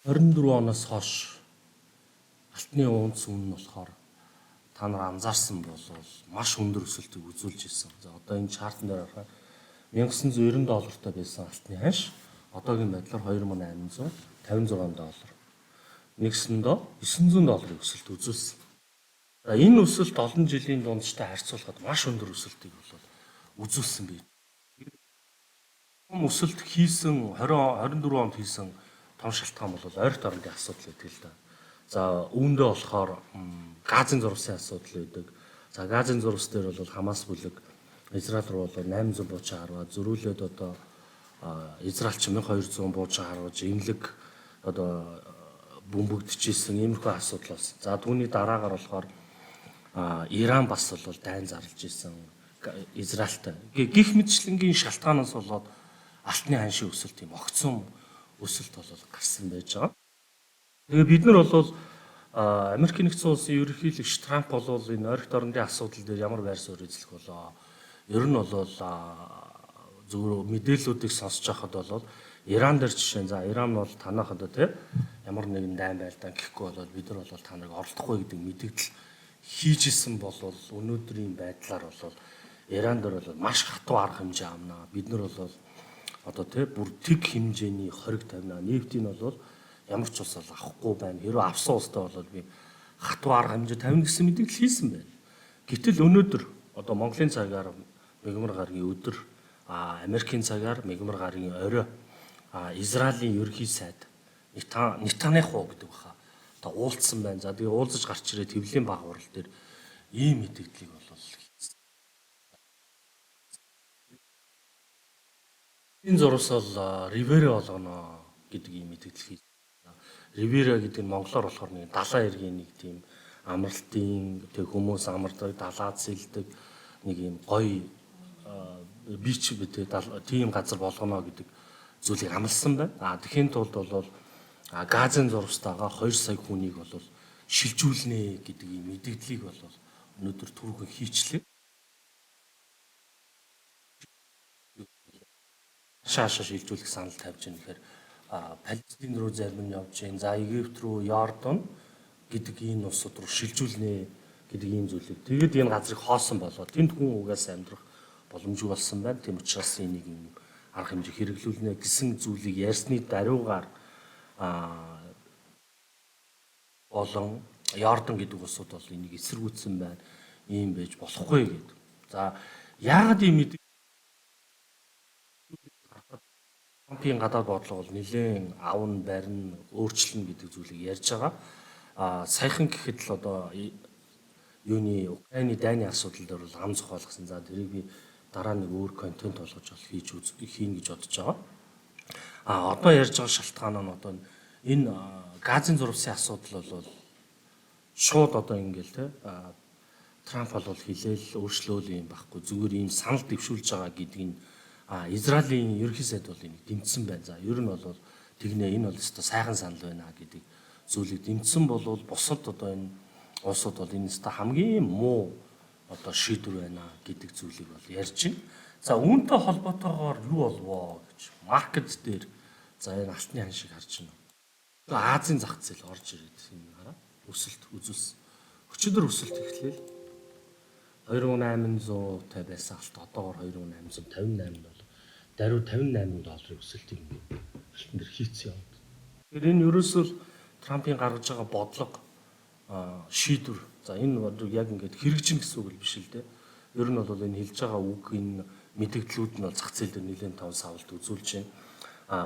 24 оноос хойш алтны унц үнэ нь болохоор та нар анзаарсан бол маш өндөр өсөлтийг үзүүлж ирсэн. За одоо энэ чартн дээр харахад $1990 байсан алтны ханш одоогийн байдлаар $2856. Нэгсэндээ $900 өсөлт үзүүлсэн. За энэ өсөлт олон жилийн дундчтай харьцуулахад маш өндөр өсөлтийг бол үзүүлсэн бий. Өсөлт хийсэн 24 онд хийсэн том шалтгаан бол ойролт орнын асуудал гэдэг л да. За үүндээ болохоор газын зурвасын асуудал байдаг. За газын зурвас дээр бол Хамас бүлэг Израиль руу бол 800 буучин харваа зөрүүлээд одоо Израильч 1200 буучин харваж эмнэлэг одоо бөмбөгдөжсэн иймэрхүү асуудал болсон. За түүний дараагаар болохоор Иран бас бол дайн зарлж исэн Израильтай. Гэх мэтчлэнгийн шалтгаанаас болоод алтны ханшийн өсөлт юм огцом өсөлт бол гарсан байж байгаа. Тэгээ бид нар бол Америкийн нэгдсэн улсын ерөнхийлөгч Трамп бол энэ ойролт орнын асуудал дээр ямар байр суурь эзлэх болоо. Ер нь бол зөвхөн мэдээллүүдийг сонсож байхад бол Иран дээр жишээ за Иран бол танах одоо тий ямар нэгэн дайн байлдаа гэхгүй бол бид нар бол та нарыг оролдохгүй гэдэг мэдээлэл хийж исэн бол өнөөдрийн байдлаар бол Иран дээр бол маш хатуу арга хэмжээ авна. Бид нар бол одоо тий бүр тэг хэмжээний хориг тавина. Нефтийг бол ямар ч ус авахгүй байна. Хэрэв авсан устай бол би хатуу арга хэмжээ тавина гэсэн мэдээлэл хийсэн байна. Гэтэл өнөөдөр одоо Монголын цагаар мегмар гаргийн өдөр, Америкийн цагаар мегмар гаргийн орой, Израилийн ерөнхий сайд Нетаньяху гэдэг баха. Одоо уулзсан байна. За тэгээ уулзаж гарч ирээд хэвлэлийн баг урал дээр ийм мэдээллийг бол хийсэн. Энэ зурвас бол Ривера болгоно гэдэг ийм мэдээлэл хийсэн. Ривера гэдэг нь монголоор болохоор нэг далайн эргийн нэг тийм амралтын тэг хүмүүс амардаг, далаад сэлдэг нэг юм гоё бич гэдэг тийм газар болгоно гэдэг зүйлийг амласан байна. Тэхийн тулд бол газын зурвастайгаа 2 сая хүнийг бол шилжүүлнэ гэдэг ийм мэдээллийг бол өнөөдөр түрүүхэн хийчлээ. Шаашаа шилжүүлэх санал тавьж байгаа нэхэр Палестин руу зарим нь явж гин. За Египт руу, Йордан гэдэг энэ улсууд руу шилжүүлнэ гэдэг ийм зүйлийг. Тэгээд энэ газрыг хоосон болоод тэнд хүн угаасаа амьдрах боломжгүй болсон байна. Тийм учраас энийг юм арга хэмжээ хэрэглүүлнэ гэсэн зүйлийг ярьсны даруйгаар болон Йордан гэдэг улсууд бол энийг эсэргүүцсэн байна. Ийм байж болохгүй гэдэг. За яагаад ийм мэдээ Трампын гадаад бодлого бол нэлээд авна, барина, өөрчлөн гэдэг зүйлийг ярьж байгаа. Саяхан гэхэд л одоо юуны Украины дайны асуудал дээр бол ам зохиолгосон. За тэрийг би дараа нэг өөр контент болгож бол хийн гэж бодож байгаа. Одоо ярьж байгаа шалтгаан нь одоо энэ газын зурвасын асуудал бол шууд одоо ингээл те Трамп бол хилээл өөрчлөөл юм байхгүй зүгээр ийм санал дэвшүүлж байгаа гэдгийг Израилийн ерөнхий сайд бол энийг дэмжсэн байна. За ер нь бол тэгнэ энэ бол өстой сайхан санал байна гэдэг зүйлийг дэмжсэн бол бусад одоо энэ улсууд бол энэ өстой хамгийн муу одоо шийдвэр байна гэдэг зүйлийг бол ярьж байна. За үүнтэй холбоотойгоор юу болвоо гэж маркет дээр за энэ алтны хан шиг харж байна. Азийн зах зээл орж ирээд энэ хараа өсөлт үзүүлсэн. Өчигдөр өсөлт эхлэв. 2800 та байсан алт одоогоор 2858 бол даруй $58 өсөлтийг алтан дээр хийцэн юм. Тэгэхээр энэ ерөөсөө Трампын гаргаж байгаа бодлого шийдвэр. За энэ бодлого яг ингээд хэрэгжин гэсэн үг л биш л дээ. Ер нь бол энэ хэлж байгаа үг энэ мэдээллүүд нь бол зах зээл дээр нэлээд том савлт үзүүлж байна.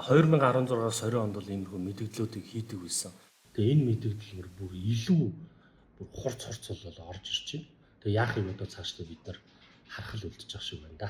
2016-аас 20 онд бол иймэрхүү мэдээллүүдийг хийдэг байсан. Тэгээ энэ мэдээлэл бүр илүү хурц бол орж ирж байна. Тэгээ яах юм одоо цаашдаа бид нар харах л үлдчих шиг байна да.